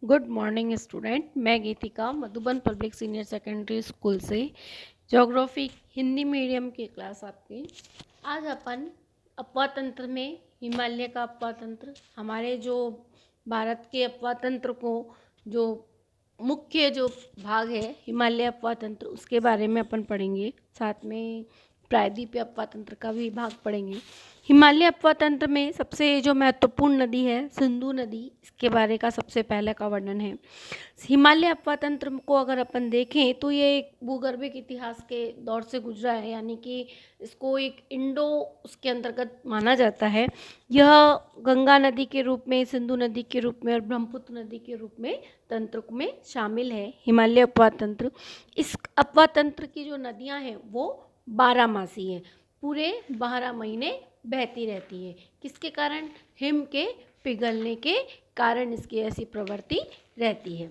Good morning student. मैं Geetika Madhuban public senior secondary school से geography Hindi medium की क्लास आपकी। आज अपन अपवा तंत्र में हिमालय का अपवा तंत्र, हमारे जो भारत के अपवा तंत्र को जो मुख्य जो भाग है हिमालय अपवा तंत्र, उसके बारे में अपन पढ़ेंगे। साथ में प्रायद्वीपीय अपवा तंत्र का भी भाग पढ़ेंगे। हिमालय अपवा तंत्र में सबसे जो महत्वपूर्ण नदी है सिंधु नदी, इसके बारे का सबसे पहले का वर्णन है। हिमालय अपवा तंत्र को अगर अपन देखें तो ये एक भूगर्भिक इतिहास के दौर से गुजरा है, यानी कि इसको एक इंडो उसके अंतर्गत माना जाता है। यह गंगा नदी के रूप में, सिंधु नदी के रूप में और ब्रह्मपुत्र नदी के रूप में तंत्र में शामिल है हिमालय अपवा तंत्र। इस अपवा तंत्र की जो नदियां हैं वो 12 मासी हैं, पूरे 12 महीने बहती रहती है। किसके कारण? हिम के पिघलने के कारण इसकी ऐसी प्रवृत्ति रहती है।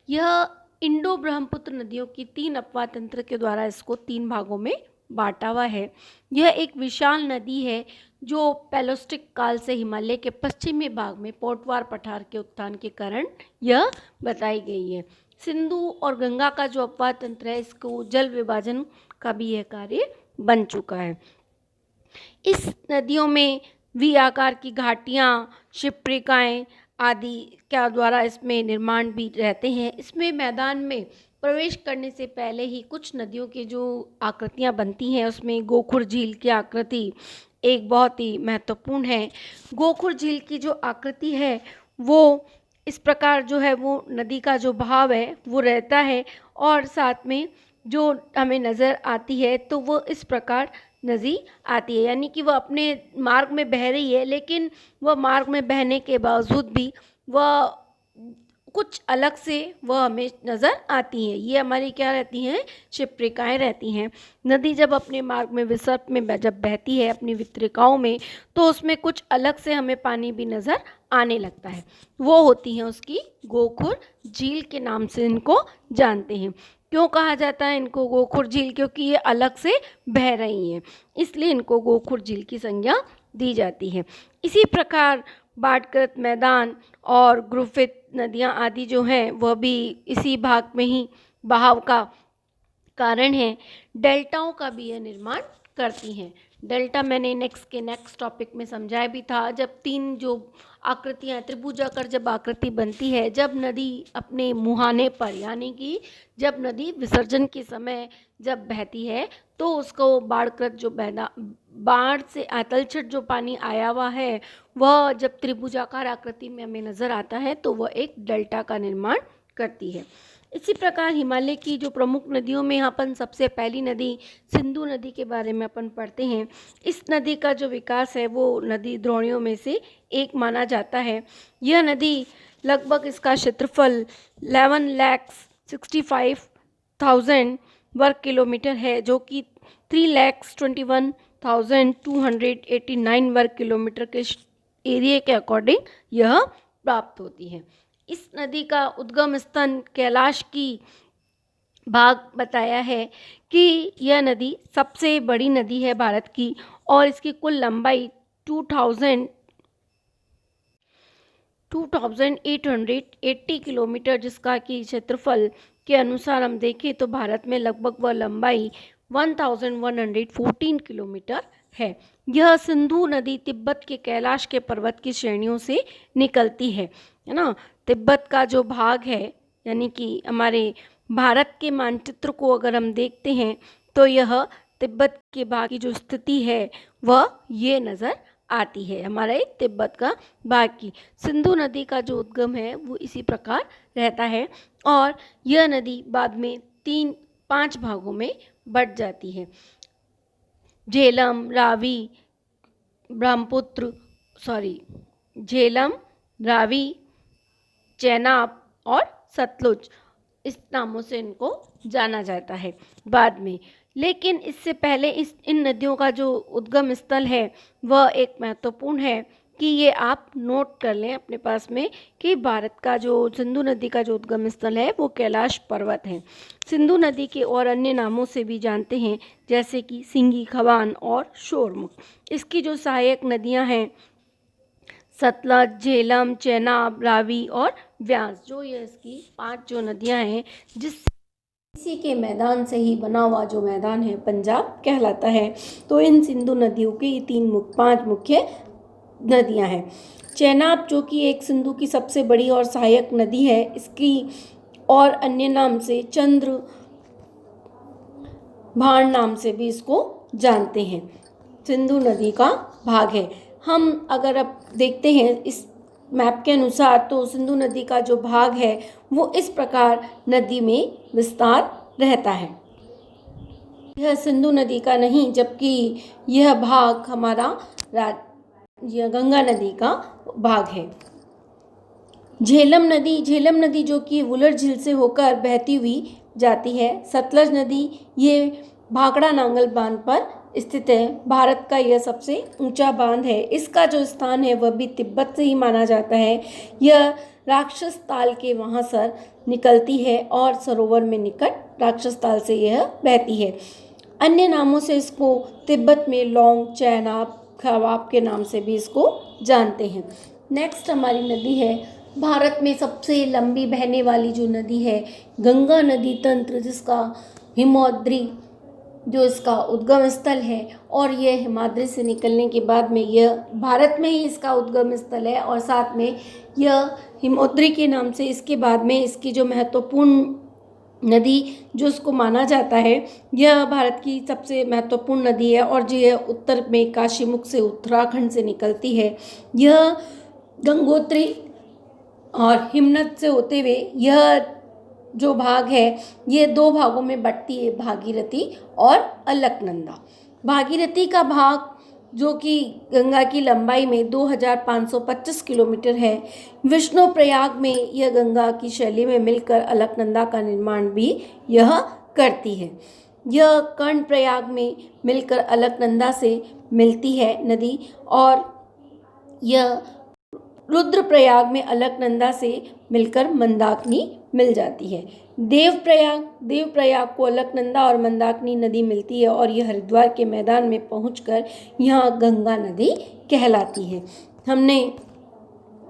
यह इंडो ब्रह्मपुत्र नदियों की 3 अपवा तंत्र के द्वारा इसको 3 भागों में बांटा हुआ है। यह एक विशाल नदी है जो पैलोस्टिक काल से हिमालय के पश्चिमी भाग में पोटवार पठार के उत्थान के कारण यह बताई गई है। सिंधु और गंगा का जो अपवा तंत्र है, इसको जल विभाजन का भी यह कार्य बन चुका है। इस नदियों में वी आकार की घाटियाँ, शिप्रिकाएँ आदि के द्वारा इसमें निर्माण भी रहते हैं। इसमें मैदान में प्रवेश करने से पहले ही कुछ नदियों की जो आकृतियाँ बनती हैं, उसमें गोखुर झील की आकृति एक बहुत ही महत्वपूर्ण है। गोखुर झील की जो आकृति है वो इस प्रकार जो है, वो नदी का जो बहाव है वो रहता है और साथ में जो हमें नज़र आती है तो वो इस प्रकार नदी आती है, यानी कि वह अपने मार्ग में बह रही है, लेकिन वह मार्ग में बहने के बावजूद भी वह कुछ अलग से वह हमें नज़र आती हैं। ये हमारी क्या रहती हैं? शिप्रिकाएँ रहती हैं। नदी जब अपने मार्ग में विसर्प में जब बहती है अपनी वितरिकाओं में, तो उसमें कुछ अलग से हमें पानी भी नज़र आने लगता है। वो होती हैं उसकी गोखुर झील के नाम से इनको जानते हैं। क्यों कहा जाता है इनको गोखुर झील? क्योंकि ये अलग से बह रही हैं, इसलिए इनको गोखुर झील की संज्ञा दी जाती है। इसी प्रकार बाढ़कृत मैदान और ग्रुफित नदियाँ आदि जो हैं वह भी इसी भाग में ही बहाव का कारण है। डेल्टाओं का भी यह निर्माण करती हैं। डेल्टा मैंने नेक्स्ट टॉपिक में समझाया भी था। जब 3 जो आकृतियाँ त्रिभुजाकार जब आकृति बनती है, जब नदी अपने मुहाने पर, यानी कि जब नदी विसर्जन के समय जब बहती है तो उसको बाढ़कृत जो बाढ़ से तलछट जो पानी आया हुआ है वह जब त्रिभुजाकार आकृति में हमें नज़र आता है तो वह एक डेल्टा का निर्माण करती है। इसी प्रकार हिमालय की जो प्रमुख नदियों में अपन सबसे पहली नदी सिंधु नदी के बारे में अपन पढ़ते हैं। इस नदी का जो विकास है वो नदी द्रोणियों में से एक माना जाता है। यह नदी लगभग इसका क्षेत्रफल 11,65,000 वर्ग किलोमीटर है, जो कि 3,21,289 वर्ग किलोमीटर के एरिया के अकॉर्डिंग यह प्राप्त होती है। इस नदी का उद्गम स्थान कैलाश की भाग बताया है कि यह नदी सबसे बड़ी नदी है भारत की और इसकी कुल लंबाई 2,880 किलोमीटर, जिसका कि क्षेत्रफल के अनुसार हम देखें तो भारत में लगभग वह लंबाई 1,114 किलोमीटर है। यह सिंधु नदी तिब्बत के कैलाश के पर्वत की श्रेणियों से निकलती है ना। तिब्बत का जो भाग है, यानी कि हमारे भारत के मानचित्र को अगर हम देखते हैं तो यह तिब्बत के भाग की जो स्थिति है वह ये नज़र आती है, हमारे तिब्बत का भाग की। सिंधु नदी का जो उद्गम है वो इसी प्रकार रहता है और यह नदी बाद में 5 भागों में बट जाती है। झेलम, रावी, चेनाब और सतलुज, इस नामों से इनको जाना जाता है बाद में। लेकिन इससे पहले इन नदियों का जो उद्गम स्थल है वह एक महत्वपूर्ण है कि ये आप नोट कर लें अपने पास में कि भारत का जो सिंधु नदी का जो उद्गम स्थल है वो कैलाश पर्वत है। सिंधु नदी के और अन्य नामों से भी जानते हैं, जैसे कि सिंगी, खवान और शोरमुख। इसकी जो सहायक नदियां हैं सतलज, झेलम, चेनाब, रावी और व्यास, जो ये इसकी 5 जो नदियां हैं, इसी के मैदान से ही बना हुआ जो मैदान है पंजाब कहलाता है। तो इन सिंधु नदियों की 5 मुख्य नदियां हैं। चेनाब जो कि एक सिंधु की सबसे बड़ी और सहायक नदी है, इसकी और अन्य नाम से चंद्र भाण नाम से भी इसको जानते हैं, सिंधु नदी का भाग है। हम अगर अब देखते हैं इस मैप के अनुसार, तो सिंधु नदी का जो भाग है वो इस प्रकार नदी में विस्तार रहता है। यह सिंधु नदी का नहीं, जबकि यह भाग हमारा यह गंगा नदी का भाग है। झेलम नदी जो कि वुलर झील से होकर बहती हुई जाती है। सतलज नदी ये भाखड़ा नांगल बांध पर स्थित है। भारत का यह सबसे ऊंचा बांध है। इसका जो स्थान है वह भी तिब्बत से ही माना जाता है। यह राक्षस ताल के वहाँ से निकलती है और सरोवर में निकट राक्षस ताल से यह बहती है। अन्य नामों से इसको तिब्बत में लौंग, चेनाब, खवाब के नाम से भी इसको जानते हैं। नेक्स्ट हमारी नदी है भारत में सबसे लंबी बहने वाली जो नदी है गंगा नदी तंत्र, जिसका हिमौद्री जो इसका उद्गम स्थल है, और यह हिमाद्री से निकलने के बाद में यह भारत में ही इसका उद्गम स्थल है, और साथ में यह हिमौद्री के नाम से इसके बाद में इसकी जो महत्वपूर्ण नदी जो इसको माना जाता है, यह भारत की सबसे महत्वपूर्ण नदी है और यह उत्तर में काशीमुख से उत्तराखंड से निकलती है। यह गंगोत्री और हिमनद से होते हुए यह जो भाग है ये 2 भागों में बंटती है, भागीरथी और अलकनंदा। भागीरथी का भाग जो कि गंगा की लंबाई में 2525 किलोमीटर है, विष्णुप्रयाग में यह गंगा की शैली में मिलकर अलकनंदा का निर्माण भी यह करती है। यह कर्णप्रयाग में मिलकर अलकनंदा से मिलती है नदी, और यह रुद्रप्रयाग में अलकनंदा से मिलकर मंदाकिनी मिल जाती है। देवप्रयाग को अलकनंदा और मंदाकिनी नदी मिलती है और यह हरिद्वार के मैदान में पहुंचकर यहाँ गंगा नदी कहलाती है। हमने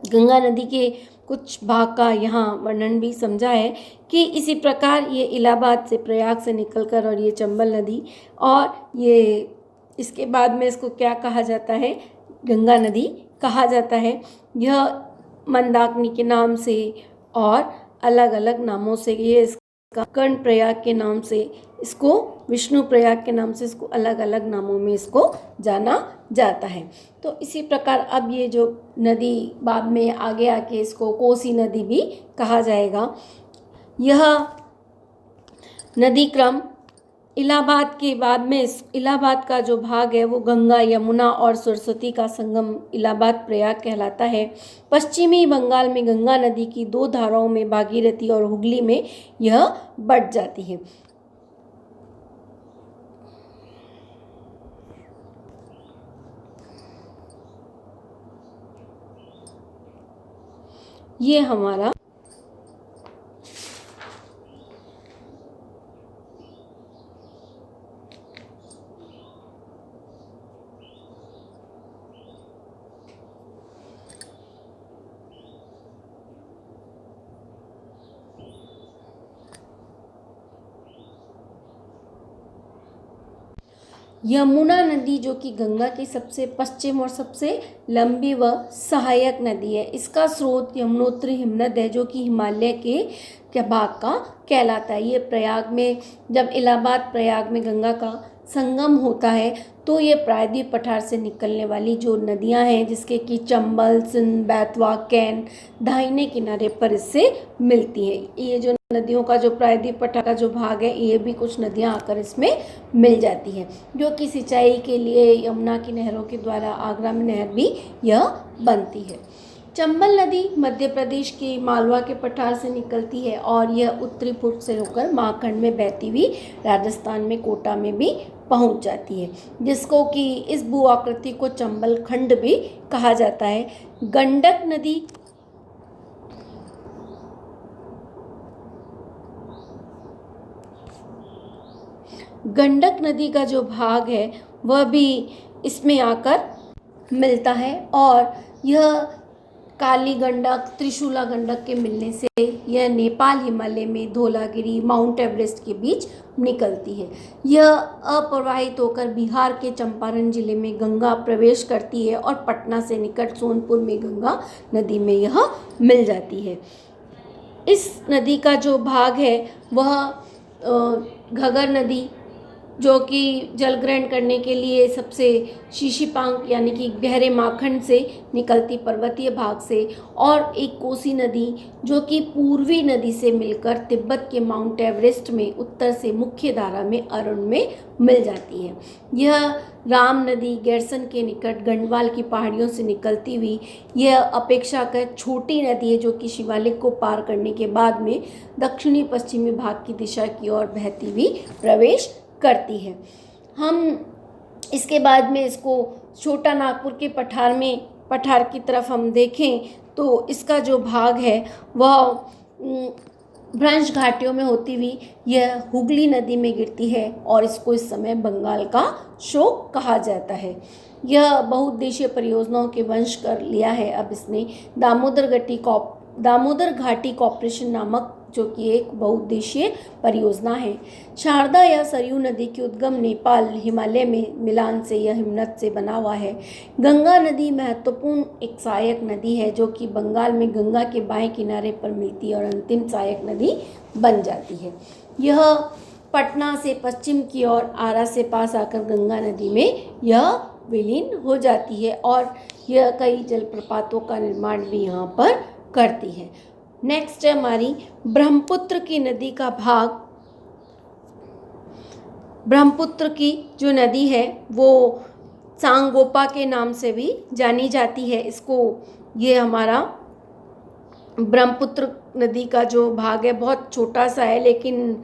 गंगा नदी के कुछ भाग का यहाँ वर्णन भी समझा है कि इसी प्रकार ये इलाहाबाद से, प्रयाग से निकलकर और ये चंबल नदी, और ये इसके बाद में इसको क्या कहा जाता है, गंगा नदी कहा जाता है। यह मंदाकिनी के नाम से और अलग अलग नामों से, ये इसका कर्णप्रयाग के नाम से, इसको विष्णुप्रयाग के नाम से, इसको अलग अलग नामों में इसको जाना जाता है। तो इसी प्रकार अब ये जो नदी बाद में आगे आके इसको कोसी नदी भी कहा जाएगा। यह नदी क्रम इलाहाबाद के बाद में, इलाहाबाद का जो भाग है वो गंगा, यमुना और सरस्वती का संगम इलाहाबाद प्रयाग कहलाता है। पश्चिमी बंगाल में गंगा नदी की 2 धाराओं में, भागीरथी और हुगली में, यह बट जाती है। ये हमारा यमुना नदी जो कि गंगा की सबसे पश्चिम और सबसे लंबी व सहायक नदी है। इसका स्रोत यमुनोत्री हिमनद है जो कि हिमालय के भाग का कहलाता है। ये प्रयाग में, जब इलाहाबाद प्रयाग में गंगा का संगम होता है तो ये प्रायद्वीप पठार से निकलने वाली जो नदियां हैं, जिसके कि चंबल, सिंध, बेतवा, कैन दाहिने किनारे पर इससे मिलती है। ये जो नदियों का जो प्रायद्वीप पठार का जो भाग है, ये भी कुछ नदियां आकर इसमें मिल जाती है, जो कि सिंचाई के लिए यमुना की नहरों के द्वारा आगरा में नहर भी यह बनती है। चंबल नदी मध्य प्रदेश के मालवा के पठार से निकलती है और यह उत्तरी पूर्व से होकर महाखंड में बहती हुई राजस्थान में कोटा में भी पहुंच जाती है, जिसको कि इस भू आकृति को चंबल खंड भी कहा जाता है। गंडक नदी का जो भाग है वह भी इसमें आकर मिलता है और यह काली गंडक, त्रिशूला गंडक के मिलने से यह नेपाल हिमालय में धौलागिरी, माउंट एवरेस्ट के बीच निकलती है। यह अप्रवाहित होकर बिहार के चंपारण जिले में गंगा प्रवेश करती है और पटना से निकट सोनपुर में गंगा नदी में यह मिल जाती है। इस नदी का जो भाग है वह घगर नदी, जो कि जल ग्रहण करने के लिए सबसे शीशीपांग यानी कि गहरे माखंड से निकलती पर्वतीय भाग से, और एक कोसी नदी जो कि पूर्वी नदी से मिलकर तिब्बत के माउंट एवरेस्ट में उत्तर से मुख्य धारा में अरुण में मिल जाती है। यह राम नदी गैरसन के निकट गंडवाल की पहाड़ियों से निकलती हुई यह अपेक्षाकृत छोटी नदी है, जो कि शिवालिक को पार करने के बाद में दक्षिणी पश्चिमी भाग की दिशा की ओर बहती हुई प्रवेश करती है। हम इसके बाद में इसको छोटा नागपुर के पठार की तरफ हम देखें तो इसका जो भाग है वह भ्रंश घाटियों में होती हुई यह हुगली नदी में गिरती है और इसको इस समय बंगाल का शोक कहा जाता है। यह बहुउद्देशीय परियोजनाओं के वंश कर लिया है। अब इसने दामोदर घाटी कॉर्पोरेशन नामक, जो कि एक बहुउद्देशीय परियोजना है। शारदा या सरयू नदी की उद्गम नेपाल हिमालय में मिलान से यह हिमनद से बना हुआ है। गंगा नदी महत्वपूर्ण एक सहायक नदी है, जो कि बंगाल में गंगा के बाएं किनारे पर मिलती है और अंतिम सहायक नदी बन जाती है। यह पटना से पश्चिम की ओर आरा से पास आकर गंगा नदी में यह विलीन हो जाती है और यह कई जलप्रपातों का निर्माण भी यहाँ पर करती है। नेक्स्ट है हमारी ब्रह्मपुत्र की नदी का भाग। ब्रह्मपुत्र की जो नदी है वो सांगोपा के नाम से भी जानी जाती है। ये हमारा ब्रह्मपुत्र नदी का जो भाग है बहुत छोटा सा है, लेकिन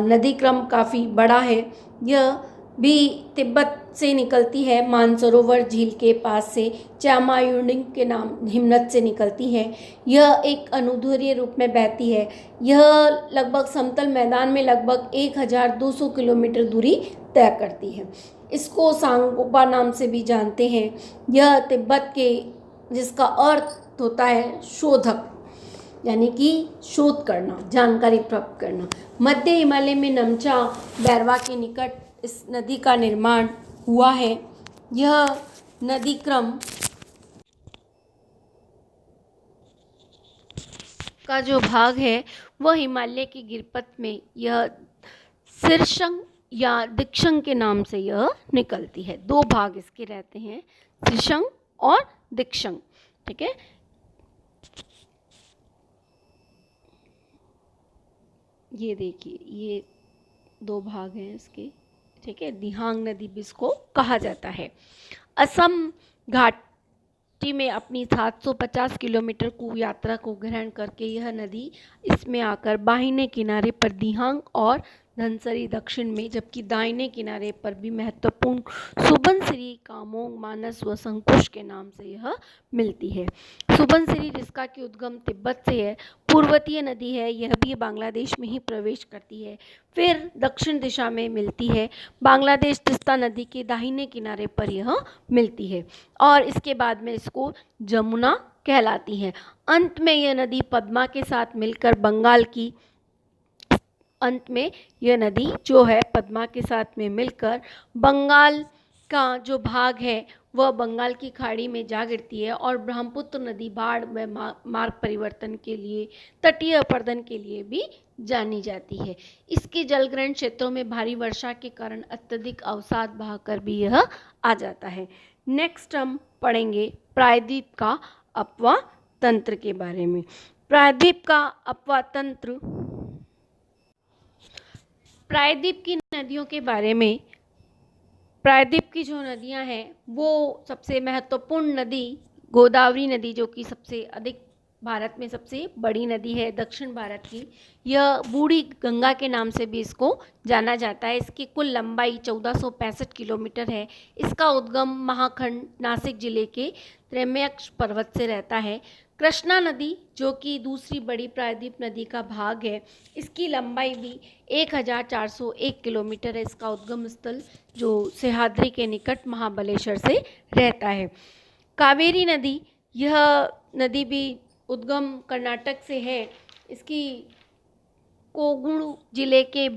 नदी क्रम काफ़ी बड़ा है। यह भी तिब्बत से निकलती है, मानसरोवर झील के पास से चामायुडिंग के नाम हिमनद से निकलती है। यह एक अनुदैर्ध्य रूप में बहती है। यह लगभग समतल मैदान में लगभग 1200 किलोमीटर दूरी तय करती है। इसको सांगोपा नाम से भी जानते हैं। यह तिब्बत के, जिसका अर्थ होता है शोधक, यानी कि शोध करना, जानकारी प्राप्त करना। मध्य हिमालय में नमचा बैरवा के निकट इस नदी का निर्माण हुआ है। यह नदी क्रम का जो भाग है वह हिमालय की गिरपत में यह शीर्षंग या दिक्षंग के नाम से यह निकलती है। दो भाग इसके रहते हैं, शीर्षंग और दिक्षंग। ठीक है, ये देखिए ये दो भाग हैं इसके। ठीक है, दिहांग नदी भी इसको कहा जाता है। असम घाटी में अपनी 750 किलोमीटर की यात्रा को ग्रहण करके यह नदी इसमें आकर बाहिने किनारे पर दिहांग और धनसरी दक्षिण में, जबकि दाहिने किनारे पर भी महत्वपूर्ण सुबनसिरी, कामोंग, मानस व संकुश के नाम से यह मिलती है। सुबनसिरी, जिसका कि उद्गम तिब्बत से है, पूर्वतीय नदी है। यह भी बांग्लादेश में ही प्रवेश करती है, फिर दक्षिण दिशा में मिलती है। बांग्लादेश तिस्ता नदी के दाहिने किनारे पर यह मिलती है और इसके बाद में इसको जमुना कहलाती है। अंत में यह नदी पद्मा के साथ मिलकर बंगाल की यह नदी जो है पद्मा के साथ में मिलकर बंगाल का जो भाग है वह बंगाल की खाड़ी में जा गिरती है और ब्रह्मपुत्र नदी बाढ़ व मार्ग परिवर्तन के लिए, तटीय अपर्दन के लिए भी जानी जाती है। इसके जलग्रहण क्षेत्रों में भारी वर्षा के कारण अत्यधिक अवसाद बहाकर भी यह आ जाता है। नेक्स्ट हम पढ़ेंगे प्रायद्वीप का अपवा तंत्र के बारे में। प्रायद्वीप का अपवा तंत्र, प्रायद्वीप की नदियों के बारे में। प्रायद्वीप की जो नदियां हैं वो सबसे महत्वपूर्ण नदी गोदावरी नदी, जो कि सबसे अधिक भारत में सबसे बड़ी नदी है दक्षिण भारत की। यह बूढ़ी गंगा के नाम से भी इसको जाना जाता है। इसकी कुल लंबाई 1465 किलोमीटर है। इसका उद्गम महाखंड नासिक जिले के त्रयम्बक पर्वत से रहता है। कृष्णा नदी, जो कि दूसरी बड़ी प्रायद्वीप नदी का भाग है, इसकी लंबाई भी 1401 किलोमीटर है। इसका उद्गम स्थल जो सह्याद्री के निकट महाबलेश्वर से रहता है। कावेरी नदी, यह नदी भी उद्गम कर्नाटक से है। इसकी कोगुण जिले के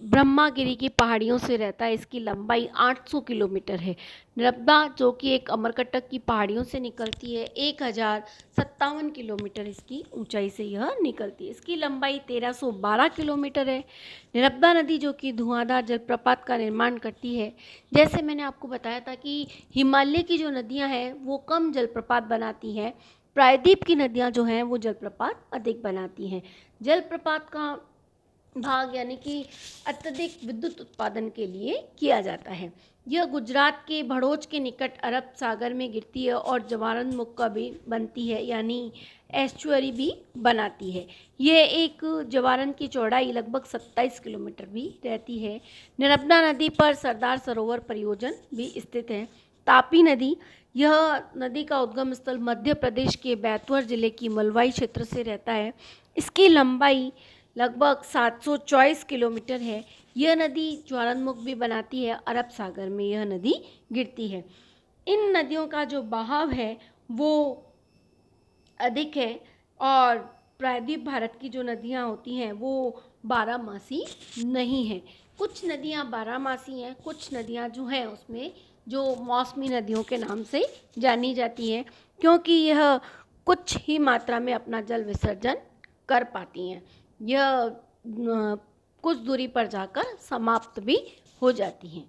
ब्रह्मागिरी की पहाड़ियों से रहता है। इसकी लंबाई 800 किलोमीटर है। नर्मदा जो कि एक अमरकंटक की पहाड़ियों से निकलती है, 1057 किलोमीटर इसकी ऊंचाई से यह निकलती है। इसकी लंबाई 1312 किलोमीटर है। नर्मदा नदी जो कि धुआंधार जलप्रपात का निर्माण करती है। जैसे मैंने आपको बताया था कि हिमालय की जो नदियाँ हैं वो कम जलप्रपात बनाती हैं, प्रायद्वीप की नदियाँ जो हैं वो जलप्रपात अधिक बनाती हैं। जलप्रपात का भाग यानी कि अत्यधिक विद्युत उत्पादन के लिए किया जाता है। यह गुजरात के भड़ोच के निकट अरब सागर में गिरती है और जवारनमुख का भी बनती है, यानी एस्चुअरी भी बनाती है। यह एक जवारन की चौड़ाई लगभग 27 किलोमीटर भी रहती है। नर्मदा नदी पर सरदार सरोवर परियोजन भी स्थित है। तापी नदी, यह नदी का उद्गम स्थल मध्य प्रदेश के बैतूल जिले की मलवाई क्षेत्र से रहता है। इसकी लंबाई लगभग 724 किलोमीटर है। यह नदी ज्वालामुख भी बनाती है। अरब सागर में यह नदी गिरती है। इन नदियों का जो बहाव है वो अधिक है और प्रायद्वीप भारत की जो नदियाँ होती हैं वो बारहमासी नहीं हैं। कुछ नदियाँ बारहमासी हैं, कुछ नदियाँ जो हैं उसमें जो मौसमी नदियों के नाम से जानी जाती हैं, क्योंकि यह कुछ ही मात्रा में अपना जल विसर्जन कर पाती हैं। यह कुछ दूरी पर जाकर समाप्त भी हो जाती हैं।